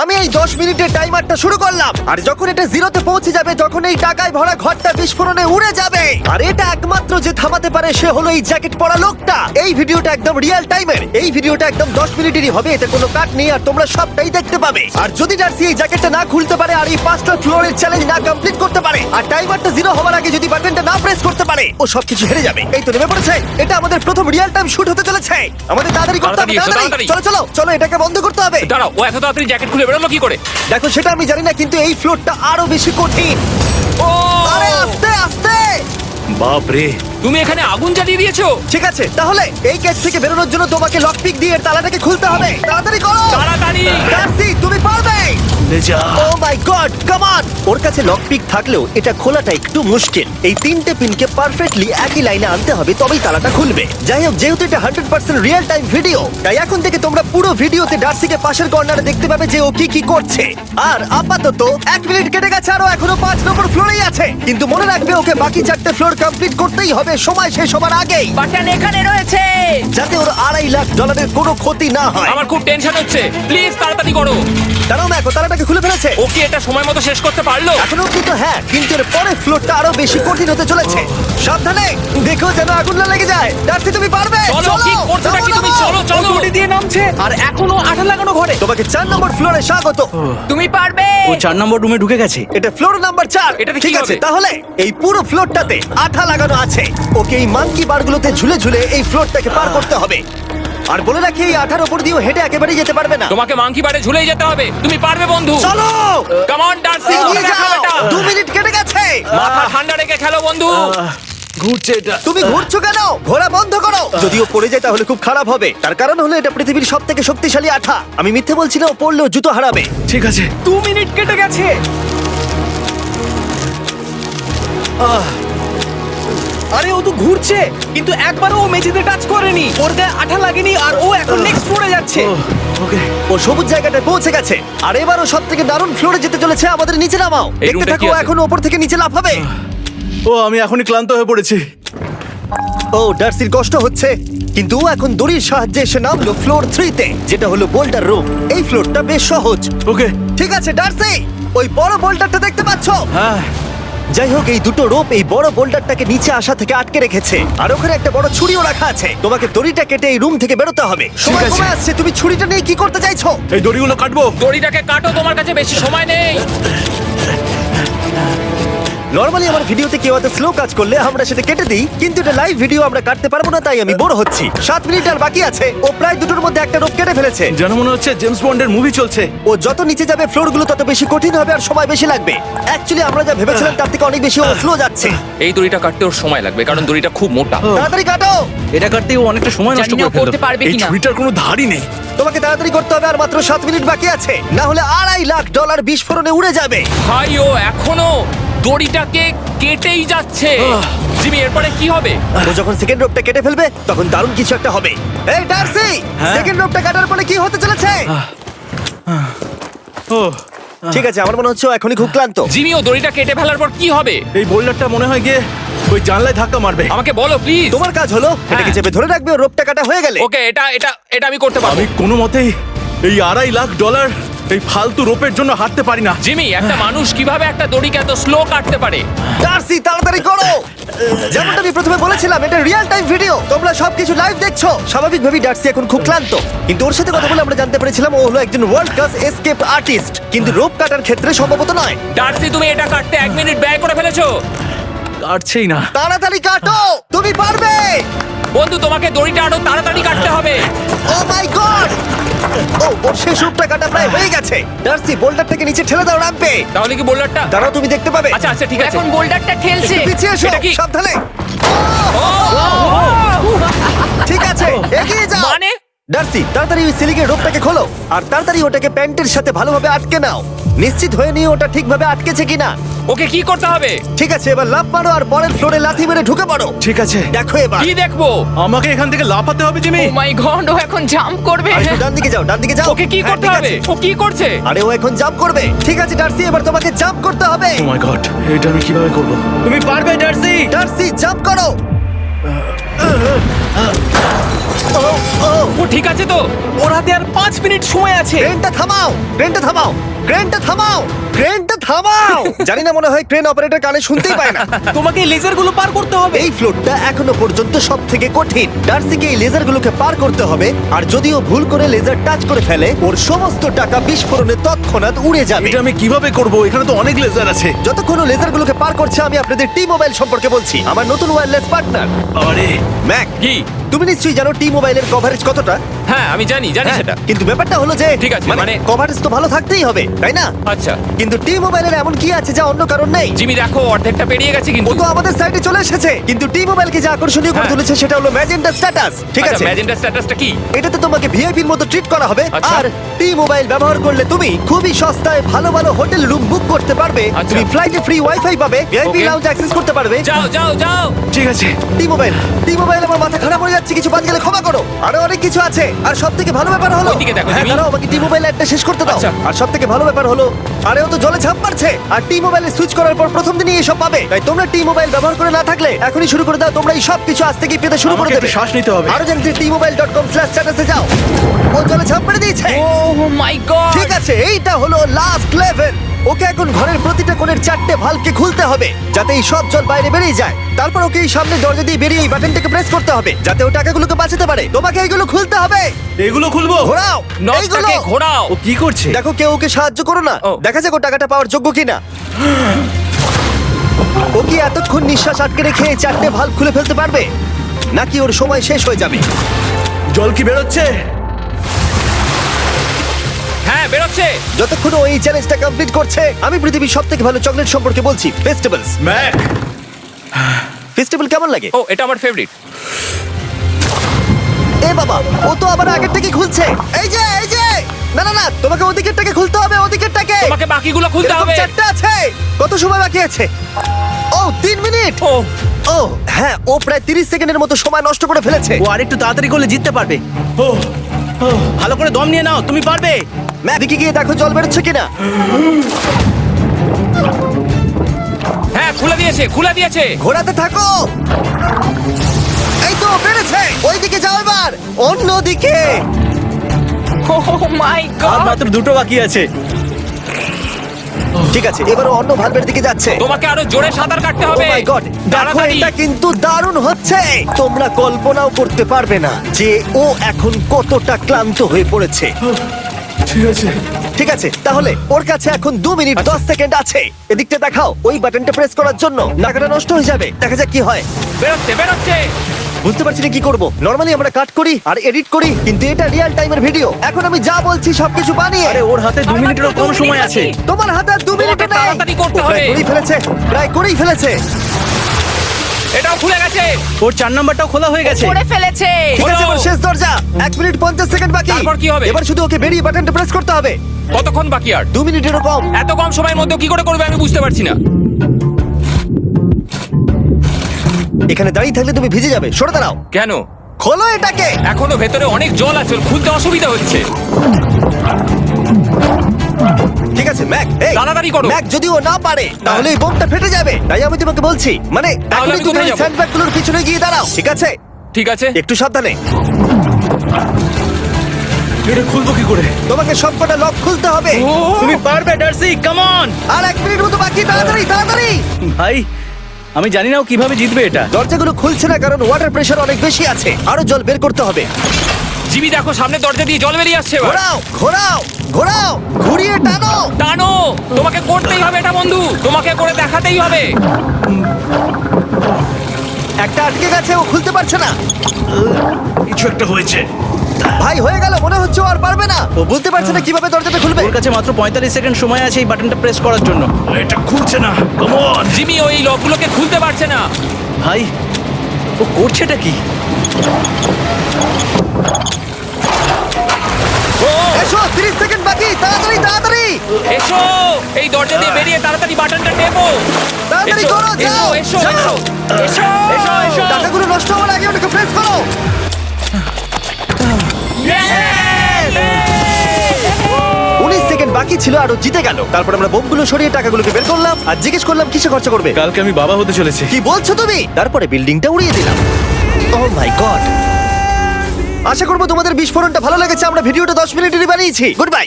আমি এই 10 মিনিটের টাইমারটা শুরু করলাম, আর যখন এটা জিরোতে পৌঁছে যাবে তখন এই টাকায় ভরা ঘরটা বিস্ফোরণে উড়ে যাবে। আর এটা একমাত্র যে থামাতে পারে সে হলো এই জ্যাকেট পরা লোকটা। এই ভিডিওটা একদম রিয়েল টাইমের, এই ভিডিওটা একদম 10 মিনিটেরই হবে, এতে কোনো কাট নেই আর তোমরা সবটাই দেখতে পাবে। আর যদি ডার্সি এই জ্যাকেটটা না খুলতে পারে আর এই 5টা ফ্লোরের চ্যালেঞ্জ না কমপ্লিট করতে পারে আর টাইমারটা জিরো হওয়ার আগে যদি বাটনটা না প্রেস করতে পারে, ও সবকিছু হেরে যাবে। এই তো নেমে পড়েছে, এটা আমাদের প্রথম রিয়েল টাইম শুট হতে চলেছে। আমাদের তাড়াতাড়ি করতে হবে, তাড়াতাড়ি চলো চলো চলো, এটাকে বন্ধ করতে হবে। দাঁড়াও, ও এত তাড়াতাড়ি জ্যাকেট খুলে বেরোলো কি করে? দেখো সেটা আমি জানি না, কিন্তু এই ফ্লোরটা আরো বেশি কঠিন। ও আরে আস্তে আস্তে। বাপ রে, তুমি এখানে আগুন জ্বালিয়ে দিয়েছো? ঠিক আছে, তাহলে এই কেস থেকে বেরোনোর জন্য তোমাকে লক পিক দিয়ে এর তালাটাকে খুলতে হবে। তাড়াতাড়ি করো তাড়াতাড়ি। ডার্সি, তুমি পারবে। যা। ও মাই গড, কাম অন। ওর কাছে লক পিক থাকলেও এটা খোলাটা একটু মুশকিল। এই 3টে পিনকে পারফেক্টলি একই লাইনে আনতে হবে, তবেই তালাটা খুলবে। যাই হোক, যেহেতু এটা 100% রিয়েল টাইম ভিডিও, তাই এখন থেকে তোমরা পুরো ভিডিওতে ডার্সিকে পাশের কর্নারে দেখতে পাবে যে ও কি কি করছে। আর আপাতত 1 মিনিট কেটে গেছে, আরো এখনো 5 নম্বর ফ্লোরেই আছে। কিন্তু মনে রাখবে, ওকে বাকি 4টে ফ্লোর কমপ্লিট করতেই হবে সময় শেষ হবার আগেই, বাটন এখানে রয়েছে। যাতে ওর $2.5 লাখ কোনো ক্ষতি না হয়। আমার খুব টেনশন হচ্ছে, প্লিজ তাড়াতাড়ি করো। দাঁড়াও, দেখো তালাটাকে খুলে ফেলেছে। ও কি এটা সময় মতো শেষ করতে পারলো? এখনো অব্দি তো হ্যাঁ, কিন্তু এর পরের ফ্লোরটা আরো বেশি কঠিন হতে চলেছে। সাবধানে, দেখো যেন আগুন না লেগে যায়। ডার্সি, তুমি পারবে। চলো, কি করছো নাকি তুমি? চলো চলো। দড়ি দিয়ে নামছে আর এখনো আঠা লাগানো ঘরে। তোমাকে 4 নম্বর ফ্লোরে স্বাগত। তুমি পারবে। ও 4 নম্বর রুমে ঢুকে গেছে। এটা ফ্লোর নাম্বার 4। এটাতে কি ঠিক আছে, হবে? তাহলে এই পুরো ফ্লোরটাতে আঠা লাগানো আছে। ওকে এই মাঙ্কি বারগুলোতে ঝুলে ঝুলে এই ফ্লোরটাকে পার করতে হবে। আর বলে রাখি, এই আঠার উপর দিয়েও হেঁটে একেবারেই যেতে পারবে না। তোমাকে মাংকি বারে ঝুলেই যেতে হবে। তুমি পারবে বন্ধু। চলো, কাম অন ডার্সি, এগিয়ে দেখাও যাও। এটা। 2 মিনিট কেটে গেছে। মাথা ঠান্ডা রেখে খেলো বন্ধু। ঘুরছে এটা। তুমি ঘুরছো কেন? ঘোরা বন্ধ করো। যদিও পড়ে যায় তাহলে খুব খারাপ হবে। তার কারণ হলো এটা পৃথিবীর সবথেকে শক্তিশালী আঠা। আমি মিথ্যে বলছি না, ও পড়লেও জুতো হারাবে। ঠিক আছে। 2 মিনিট কেটে গেছে। আরে ও তো ঘুরছে, কিন্তু একবারও ও মেঝেতে টাচ করেনি। ওর গায়ে আঠা লাগেনি আর ও এখন নেক্সট ফ্লোরে যাচ্ছে। ওকে। ও সবুজ জায়গাটায় পৌঁছে গেছে। আর এবারও সব থেকে দারুণ ফ্লোরে যেতে চলেছে। আমাদের নিচে নামাও। এই দেখতে রুমটা থাকো, কি আছে? এখন ওপর থেকে নিচে লাফাবে। ও আমি এখনই ক্লান্ত হয়ে পড়েছি। ও ডার্সির কষ্ট হচ্ছে, কিন্তু ও এখন দড়ির সাহায্যে এসে নামলো ফ্লোর 3-তে, যেটা হলো বোল্ডার রুম। এই ফ্লোরটা বেশ সহজ। ওকে। ঠিক আছে ডার্সি, ওই বড় বোল্ডারটা দেখতে পাচ্ছো? হ্যাঁ। যাই হোক, এই দুটো রোপ এই বড় বোল্ডারটাকে নিচে আসা থেকে আটকে রেখেছে। আর ওখানে একটা বড় ছুরিও রাখা আছে। তোমাকে দড়িটা কেটে এই রুম থেকে বেরোতে হবে। সময় আছে। কমে আসছে, তুমি ছুরিটা নিয়ে কি করতে চাইছো? এই দড়িগুলো কাটবো। দড়িটাকে কাটো, তোমার কাছে বেশি সময় নেই। নরমালি আমার ভিডিওতে কেউ এত স্লো কাজ করলে আমরা সেটা কেটে দিই, কিন্তু এটা লাইভ ভিডিও আমরা কাটতে পারবো না, তাই আমি বোর হচ্ছি। 7 মিনিট আর বাকি আছে। ও প্রায় দুটোর মধ্যে একটা রোপ কেটে ফেলেছে। যেন মনে হচ্ছে জেমস বন্ডের মুভি চলছে। ও যত নিচে যাবে ফ্লোরগুলো তত বেশি কঠিন হবে আর সময় বেশি লাগবে। অ্যাকচুয়ালি আমরা যা ভেবেছিলাম তার থেকে অনেক বেশি ও স্লো যাচ্ছে। এই দড়িটা কাটতে ওর সময় লাগবে, কারণ দড়িটা খুব মোটা। তাড়াতাড়ি কাটো। এটা কাটতেই ও অনেকটা সময় নষ্ট জানি না করে ফেললো। করতে পারবে এই কিনা। ছুরিটার কোনো ধারই নেই। তোমাকে তাড়াতাড়ি করতে হবে, আর মাত্র 7 মিনিট বাকি আছে, না হলে $2.5 লাখ বিস্ফোরণে উড়ে যাবে। ভাই, ও এখনো দড়িটাকে কেটেই যাচ্ছে। জিমি, এরপরে কি হবে? ও যখন সেকেন্ড রোপটা কেটে ফেলবে তখন দারুণ কিছু একটা হবে। এই ডার্সি, হ্যাঁ? সেকেন্ড রোপটা কাটার পরে কি হতে চলেছে? ও ঠিক আছে, আমার মনে হচ্ছে ও এখনই খুব ক্লান্ত। জিমি, ও দড়িটা কেটে ফেলার পর কি হবে? এই বোল্ডারটা মনে হয় গিয়ে ওই জানলায় ধাক্কা মারবে। আমাকে বলো প্লিজ। তোমার কাজ হলো এটাকে চেপে ধরে রাখবে, ও রোপটা কাটা হয়ে গেলে। ওকে, এটা এটা এটা আমি করতে পারবো। আমি কোনো মতেই এই $2.5 লাখ এই ফালতু রোপের জন্য হাঁটতে পারি না। জিমি, একটা মানুষ কিভাবে একটা দড়িকে এত স্লো কাটতে পারে? ডার্সি, তাড়াতাড়ি করো। যেমনটা আমি প্রথমে বলেছিলাম, এটা রিয়েল টাইম ভিডিও, তোমরা সবকিছু লাইভ দেখছো। স্বাভাবিকভাবেই ডার্সি এখন খুব ক্লান্ত, কিন্তু ওর সাথে কথা বলে আমরা জানতে পেরেছিলাম ও হলো একজন ওয়ার্ল্ড ক্লাস এসকেপ আর্টিস্ট, কিন্তু রোপ কাটার ক্ষেত্রে সম্ভবত নয়। ডার্সি, তুমি এটা কাটতে 1 মিনিট ব্যয় করে ফেলেছো। কাটছেই না। তাড়াতাড়ি কাটো, তুমি পারবে। বন্ধু, তোমাকে দড়িটা আরো তাড়াতাড়ি কাটতে হবে। ও মাই গড! ওর শেষ রূপটা কাটা প্রায় হয়ে গেছে। ডার্সি, বোল্ডারটাকে নিচে ঠেলে দাও রাম্পে। তাহলে কি বোল্ডারটা? দাঁড়াও, তুমি দেখতে পাবে। আচ্ছা আচ্ছা, ঠিক আছে। এখন বোল্ডারটা ঠেলছে। একটু পিছিয়ে এসো, এটা কি? সাবধানে। ঠিক আছে, এগিয়ে যাও। মানে? ডার্সি, তাড়াতাড়ি ওই সিলিংয়ের রোপটাকে খোলো আর তাড়াতাড়ি ওটাকে প্যান্টের সাথে ভালোভাবে আটকে নাও। নিশ্চিত হয়ে নিয়ে ওটা ঠিকভাবে আটকেছে কিনা। ওকে কি করতে হবে? ঠিক আছে, এবার লাফ মারো আর পরের ফ্লোরে লাথি মেরে ঢুকে পড়ো। ঠিক আছে। দেখো এবার। কি দেখবো? আমাকে এখান থেকে লাফাতে হবে জিমি। ও মাই গড, ও এখন জাম্প করবে। আর একটু ডান দিকে যাও, ডান দিকে যাও। ওকে কি হ্যাঁ, করতে ঠিক হবে? আছে। ও কি করছে? আরে ও এখন জাম্প করবে। ঠিক আছে ডার্সি, এবার তোমাকে জাম্প করতে হবে। ও মাই গড, এটা আমি কিভাবে করব? তুমি পারবে ডার্সি। ডার্সি, জাম্প করো। ও ঠিক আছে তো? ওর হাতে আর 5 মিনিট সময় আছে। ক্রেনটা থামাও, ক্রেনটা থামাও, ক্রেনটা থামাও, ক্রেনটা থামাও। জানি না, মনে হয় ক্রেন অপারেটর কানে শুনতেই পায় না। তোমাকে লেজারগুলো পার করতে হবে। এই ফ্লোরটা এখনো পর্যন্ত সব থেকে কঠিন। ডার্সিকে এই লেজারগুলোকে পার করতে হবে, আর যদিও ভুল করে লেজার টাচ করে ফেলে, ওর সমস্ত টাকা বিস্ফোরণে তৎক্ষণাৎ উড়ে যাবে। এটা আমি কিভাবে করব? এখানে তো অনেক লেজার আছে। যতক্ষণ ও লেজারগুলোকে পার করছে, আমি আপনাদের টি মোবাইল সম্পর্কে বলছি, আমার নতুন ওয়্যারলেস পার্টনার। আরে ম্যাক, কি? তুমি নিশ্চয়ই জানো টি মোবাইলের কভারেজ কতটা? হ্যাঁ আমি জানি হ্যাঁ, সেটা। কিন্তু ব্যাপারটা হলো যে ঠিক আছে, মানে- কভারেজ তো ভালো থাকতেই হবে, তাই না? আচ্ছা কিন্তু টি মোবাইলের এমন কি আছে যা অন্য কারণ নেই? জিমি দেখো অর্ধেকটা পেরিয়ে গেছে ও কিন্তু। তো আমাদের সাইডে চলে এসেছে, কিন্তু টি মোবাইলকে যে আকর্ষণীয় করে হ্যাঁ। তুলেছে সেটা হলো ম্যাজেন্টা স্ট্যাটাস। ঠিক আছে, ম্যাজেন্টা স্ট্যাটাসটা কি? এটাতে তোমাকে ভিআইপির মতো ট্রিট করা হবে। আচ্ছা। আর টি মোবাইল ব্যবহার করলে তুমি খুবই সস্তায় ভালো ভালো হোটেল রুম বুক করতে পারবে। আচ্ছা। তুমি ফ্লাইটে ফ্রি ওয়াইফাই পাবে, ভিআইপি Okay. লাউঞ্জ অ্যাক্সেস করতে পারবে। যাও যাও যাও। ঠিক আছে। টি মোবাইল আমার মাথা খারাপ হয়ে যাচ্ছে, কিছু বাদ গেলে ক্ষমা করো। আরো অনেক কিছু আছে, আর সবথেকে ভালো ব্যাপার হলো, ওইদিকে দেখো, হ্যাঁ জিমি। দাঁড়াও, আমাকে টি মোবাইল একটা শেষ করতে দাও। আচ্ছা। আর সবথেকে ভালো ব্যাপার হলো, আরে ও তো জলে ঝাঁপ মারছে, আর টি মোবাইলে সুইচ করার পর প্রথম দিনই এসব পাবে। তাই তোমরা টি মোবাইল ব্যবহার করে না থাকলে এখনই শুরু করে দাও। তোমরা এই সব কিছু আজ থেকেই পেতে শুরু করে আমাকে দেবে। একটু শ্বাস নিতে হবে। আরো জানতে tmobile.com/status-এ যাও। ও জলে ঝাঁপ মেরে দিয়েছে। ও মাই গড। ঠিক আছে, এইটা হলো লাস্ট লেভেল। ওকে এখন ঘরের প্রতিটা কোণের 4টে ভালভকে খুলতে হবে, যাতে এই সব জল বাইরে বেরিয়ে যায়। তারপর ওকে এই সামনে দরজা দিয়ে বেরিয়ে এই বাটনটাকে প্রেস করতে হবে, যাতে ও টাকাগুলোকে বাঁচাতে পারে। তোমাকে এইগুলো খুলতে হবে। এগুলো খুলবো? ঘোরাও এইগুলো। নটটাকে ঘোরাও। ও কি করছে? দেখো কেউ ওকে সাহায্য করো না, ও। দেখা যাক ও টাকাটা পাওয়ার যোগ্য কিনা। ও কি এতক্ষণ নিঃশ্বাস আটকে রেখে 4টে ভালভ খুলে ফেলতে পারবে, নাকি ওর সময় শেষ হয়ে যাবে? জল কি বেরোচ্ছে? হ্যাঁ বেরোচ্ছে। যতক্ষণ ও এই চ্যালেঞ্জটা কমপ্লিট করছে, আমি পৃথিবীর সবথেকে ভালো চকলেট সম্পর্কে বলছি, ফেস্টিভ্যালস। ম্যাক, ফেস্টিভ্যাল কেমন লাগে? ও এটা আমার ফেভারিট। এ বাবা, ও তো আবার আগের থেকে খুলছে। এই যে না না না, তোমাকে ওদিকেরটাকে খুলতে হবে, ওদিকেরটাকে। তোমাকে বাকিগুলো খুলতে এরকম হবে। 4টা আছে। কত সময় বাকি আছে? ও 3 মিনিট। ও ও হ্যাঁ, ও প্রায় 30 সেকেন্ডের মতো সময় নষ্ট করে ফেলেছে। ও আরেকটু তাড়াতাড়ি করলে জিততে পারবে। ও ভালো করে দম নিয়ে নাও, তুমি পারবে। ম্যাক, দিকে গিয়ে দেখো জল বেরোচ্ছে কিনা। হ্যাঁ খুলে দিয়েছে খুলে দিয়েছে। ঘোরাতে থাকো। এই তো বেড়েছে। ওইদিকে যাও এবার, অন্যদিকে। ও মাই আর গড। মাত্র 2টো বাকি আছে। ঠিক আছে, এবার ও অন্য ভালভের দিকে যাচ্ছে। তোমাকে আরো জোরে সাঁতার কাটতে ও হবে। মাই গড, দেখো তাড়াতাড়ি। এটা কিন্তু দারুণ হচ্ছে। তোমরা কল্পনাও করতে পারবে না যে ও এখন কতটা ক্লান্ত হয়ে পড়েছে। ঠিক আছে। ঠিক আছে, তাহলে ওর কাছে এখন 2 মিনিট 10 সেকেন্ড আছে। এদিকটা দেখাও, ওই বাটনটা প্রেস করার জন্য। টাকাটা নষ্ট হয়ে যাবে, দেখা যাক কি হয়। বেরোচ্ছে বেরোচ্ছে। বুঝতে পারছি না কি করব। নরমালি আমরা কাট করি আর এডিট করি, কিন্তু এটা রিয়েল টাইমের ভিডিও। এখন আমি যা বলছি সবকিছু বানিয়ে। আরে ওর হাতে 2 মিনিটেরও কম সময় আছে। তোমার হাতে আর 2 মিনিট তোমাকে নেই। তাড়াতাড়ি করতে ও প্রায় হবে। করেই ফেলেছে, প্রায় করেই ফেলেছে। এটাও খুলে গেছে। ওর 4 নাম্বারটাও খোলা হয়ে গেছে। করে ফেলেছে। ঠিক আছে, এবার শেষ দরজা। 1 মিনিট 50 সেকেন্ড বাকি। তারপর কি হবে? এবার শুধু ওকে বেরিয়ে বাটনটা প্রেস করতে হবে। কতক্ষণ বাকি আর? 2 মিনিটেরও কম। এত কম সময়ের মধ্যে কি করে করবে আমি বুঝতে পারছি না। এখানে দাঁড়িয়ে থাকলে তুমি ভিজে যাবে, সরে দাঁড়াও। কেন? খোলো এটাকে। এখনো ভেতরে অনেক জল আছে, খুলতে অসুবিধা হচ্ছে। ঠিক আছে ম্যাক, এই তাড়াতাড়ি করো। ম্যাক, যদি ও না পারে তাহলে এই বোমটা ফেটে যাবে। তাই আমি তোমাকে বলছি, মানে তাহলে এখনই আমি তুমি কোথায় ওই যাবো? স্যান্ডব্যাগগুলোর পিছনে গিয়ে দাঁড়াও, ঠিক আছে? ঠিক আছে। একটু সাবধানে। এটা খুলবো কি করে? তোমাকে সবকটা লক খুলতে হবে। তুমি পারবে ডার্সি, কাম অন। আর 1 মিনিট মতো বাকি, তাড়াতাড়ি তাড়াতাড়ি। ভাই আমি জানি না ও কিভাবে জিতবে এটা। দরজাগুলো খুলছে না কারণ ওয়াটার প্রেশার অনেক বেশি আছে। আরো জল বের করতে হবে। জিমি দেখো সামনে দরজা দিয়ে জল বেরিয়ে আসছে এবার। ঘোরাও ঘোরাও ঘোরাও, ঘুরিয়ে টানো। টানো। তোমাকে করতেই হবে এটা বন্ধু, তোমাকে করে দেখাতেই হবে। একটা আটকে গেছে, ও খুলতে পারছে না। কিছু একটা হয়েছে। ভাই হয়ে গেল, মনে হচ্ছে ও আর পারবে না। ও বুঝতে পারছে না কিভাবে দরজাটা খুলবে। ওর কাছে মাত্র 45 সেকেন্ড সময় আছে এই বাটনটা প্রেস করার জন্য। এটা খুলছে না। Come on. জিমি ওই লকগুলোকে খুলতে পারছে না। ভাই ও করছেটা কি? ও এসো, 30 সেকেন্ড বাকি, তাড়াতাড়ি তাড়াতাড়ি এসো, এই দরজা দিয়ে বেরিয়ে তাড়াতাড়ি বাটনটা টেপো। তাড়াতাড়ি এসো, করো, যাও এসো, এসো, যাও। এসো, এসো, এসো। টাকাগুলো নষ্ট হওয়ার আগে ওটাকে প্রেস করো। 19 সেকেন্ড বাকি ছিল আর ও জিতে গেল। তারপর আমরা বোমগুলো সরিয়ে টাকাগুলোকে বের করলাম আর জিজ্ঞেস করলাম কিসে খরচা করবে। কালকে আমি বাবা হতে চলেছি। কি বলছো তুমি? তারপরে বিল্ডিংটা উড়িয়ে দিলাম। ও মাই গড, আশা করবো তোমাদের বিস্ফোরণটা ভালো লেগেছে। আমরা ভিডিওটা 10 মিনিটেরই বানিয়েছি। Good bye.